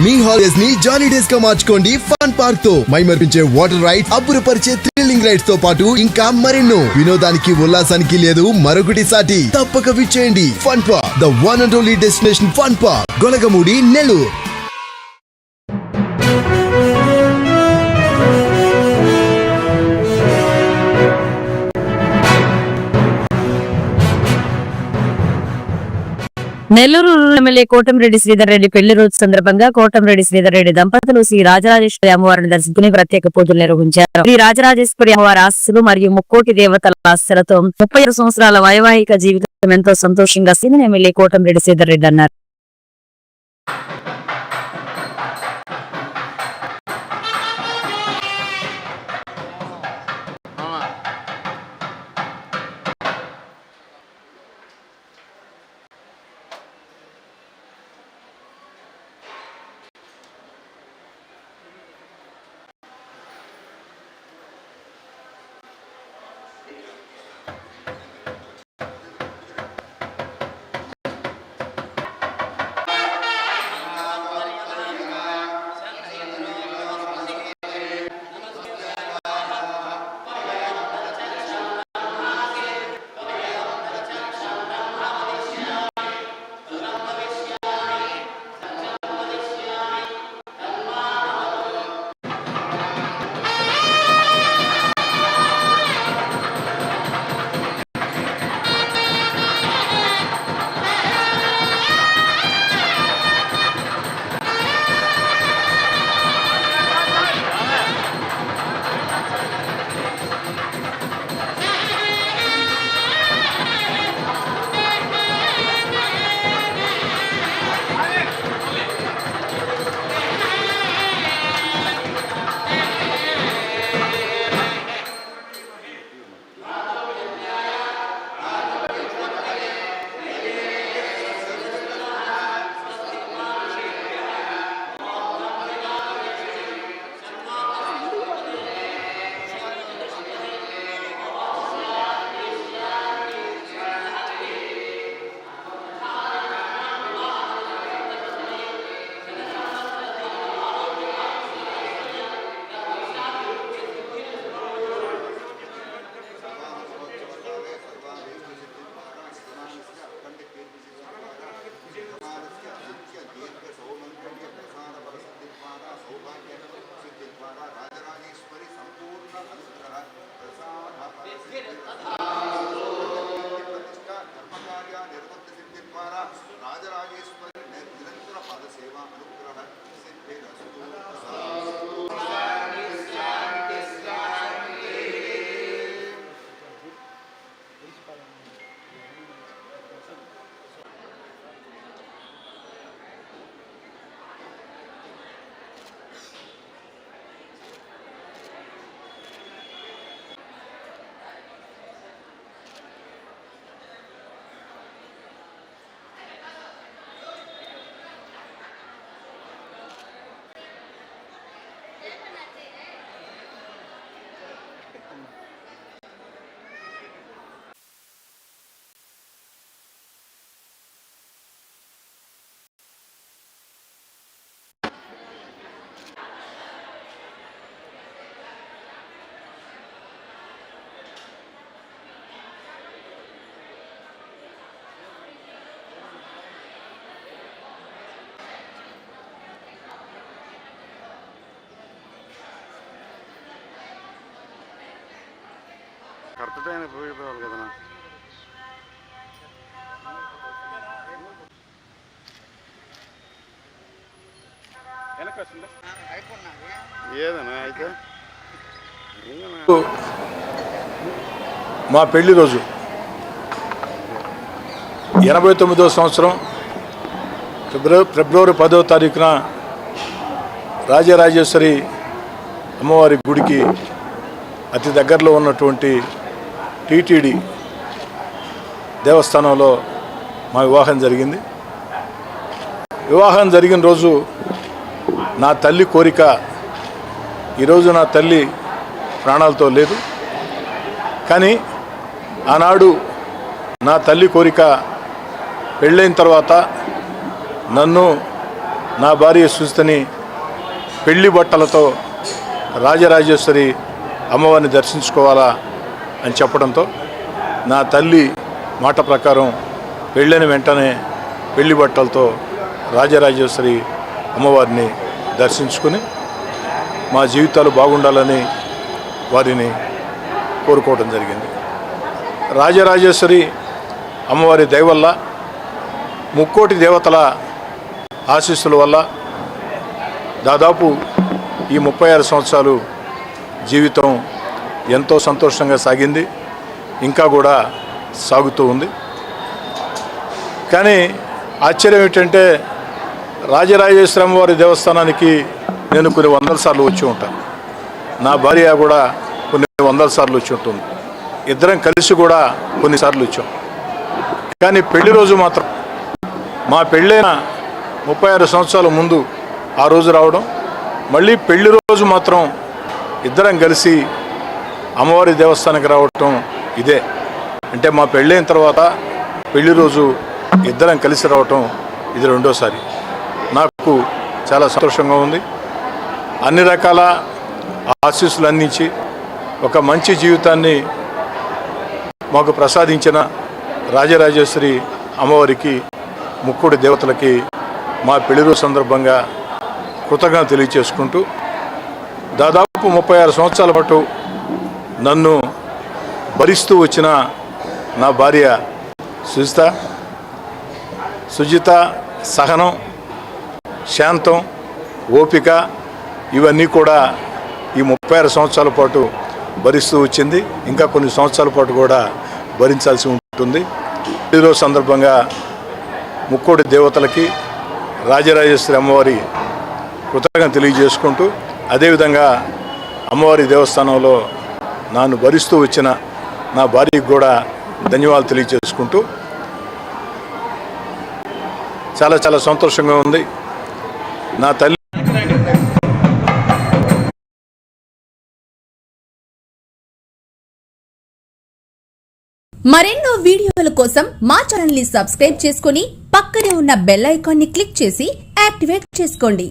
మీ holidays ని జాలీ days గా మార్చుకోండి ఫన్ పార్క్ తో. మైమర్పించే వాటర్ రైడ్స్, అబ్బురపరిచే థ్రిల్లింగ్ రైడ్స్ తో పాటు ఇంకా మరెన్నో. వినోదానికి ఉల్లాసానికి లేదు మరొకటి సాటి. తప్పక విచ్చేయండి fun park, the one and only destination fun park, Golagamudi, Nellore. Nellore MLA Kotamreddy Sridhar Reddy పెళ్లి రోజు సందర్భంగా కోటంరెడ్డి శ్రీధర్ రెడ్డి దంపతులు శ్రీ రాజరాజేశ్వరి అమ్మవారిని దర్శించుకుని ప్రత్యేక పూజలు నిర్వహించారు. శ్రీ రాజరాజేశ్వరి అమ్మవారి ఆశీస్సులు మరియు ముక్కోటి దేవతల ఆశలతో 30 సంవత్సరాల వైవాహిక జీవితం ఎంతో సంతోషంగా సీనియర్ ఎమ్మెల్యే కోటంరెడ్డి శ్రీధర్ రెడ్డి అన్నారు. కరెక్ట్ టైం పోయిపోవాలి కదా. ఏదన్నా అయితే మా పెళ్లి రోజు 89వ సంవత్సరం ఫిబ్రవరి 10వ తారీఖున రాజరాజేశ్వరి అమ్మవారి గుడికి అతి దగ్గరలో ఉన్నటువంటి టీటీడీ దేవస్థానంలో మా వివాహం జరిగింది. వివాహం జరిగిన రోజు నా తల్లి కోరిక, ఈరోజు నా తల్లి ప్రాణాలతో లేదు, కానీ ఆనాడు నా తల్లి కోరిక పెళ్ళైన తర్వాత నన్ను నా భార్య సుజితని పెళ్లి బట్టలతో రాజరాజేశ్వరి అమ్మవారిని దర్శించుకోవాలా అని చెప్పడంతో నా తల్లి మాట ప్రకారం పెళ్ళైన వెంటనే పెళ్లి బట్టలతో రాజరాజేశ్వరి అమ్మవారిని దర్శించుకుని మా జీవితాలు బాగుండాలని వారిని కోరుకోవడం జరిగింది. రాజరాజేశ్వరి అమ్మవారి దయ వల్ల, ముక్కోటి దేవతల ఆశీస్సుల వల్ల దాదాపు ఈ 36 సంవత్సరాలు జీవితం ఎంతో సంతోషంగా సాగింది, ఇంకా కూడా సాగుతూ ఉంది. కానీ ఆశ్చర్యం ఏంటంటే రాజరాజేశ్వరి అమ్మవారి దేవస్థానానికి నేను కొన్ని వందల సార్లు వచ్చి ఉంటాను. నా భార్య కూడా కొన్ని వందల సార్లు వచ్చి ఉంటుంది. ఇద్దరం కలిసి కూడా కొన్నిసార్లు వచ్చాం. కానీ పెళ్లి రోజు మాత్రం, మా పెళ్ళైన 36 సంవత్సరాల ముందు ఆ రోజు రావడం, మళ్ళీ పెళ్లి రోజు మాత్రం ఇద్దరం కలిసి అమ్మవారి దేవస్థానానికి రావటం ఇదే. అంటే మా పెళ్ళైన తర్వాత పెళ్లి రోజు ఇద్దరం కలిసి రావటం ఇది రెండోసారి. నాకు చాలా సంతోషంగా ఉంది. అన్ని రకాల ఆశీస్సులు అందించి ఒక మంచి జీవితాన్ని మాకు ప్రసాదించిన రాజరాజేశ్వరి అమ్మవారికి, ముక్కోటి దేవతలకి మా పెళ్లి రోజు సందర్భంగా కృతజ్ఞతలు తెలియచేసుకుంటూ, దాదాపు 36 సంవత్సరాల పాటు నన్ను భరిస్తూ వచ్చిన నా భార్య సుజిత సహనం, శాంతం, ఓపిక ఇవన్నీ కూడా ఈ 36 సంవత్సరాల పాటు భరిస్తూ వచ్చింది. ఇంకా కొన్ని సంవత్సరాల పాటు కూడా భరించాల్సి ఉంటుంది. ఈరోజు సందర్భంగా ముక్కోటి దేవతలకి, రాజరాజేశ్వరి అమ్మవారి కృతజ్ఞత తెలియజేసుకుంటూ, అదేవిధంగా అమ్మవారి దేవస్థానంలో నన్ను భరిస్తూ వచ్చిన నా భార్యకు కూడా ధన్యవాదాలు తెలియజేసుకుంటూ, చాలా చాలా సంతోషంగా ఉంది. నా తల్లి మరెన్నో వీడియోల కోసం మా ఛానల్ ని సబ్స్క్రైబ్ చేసుకుని పక్కనే ఉన్న బెల్ ఐకాన్ ని క్లిక్ చేసి యాక్టివేట్ చేసుకోండి.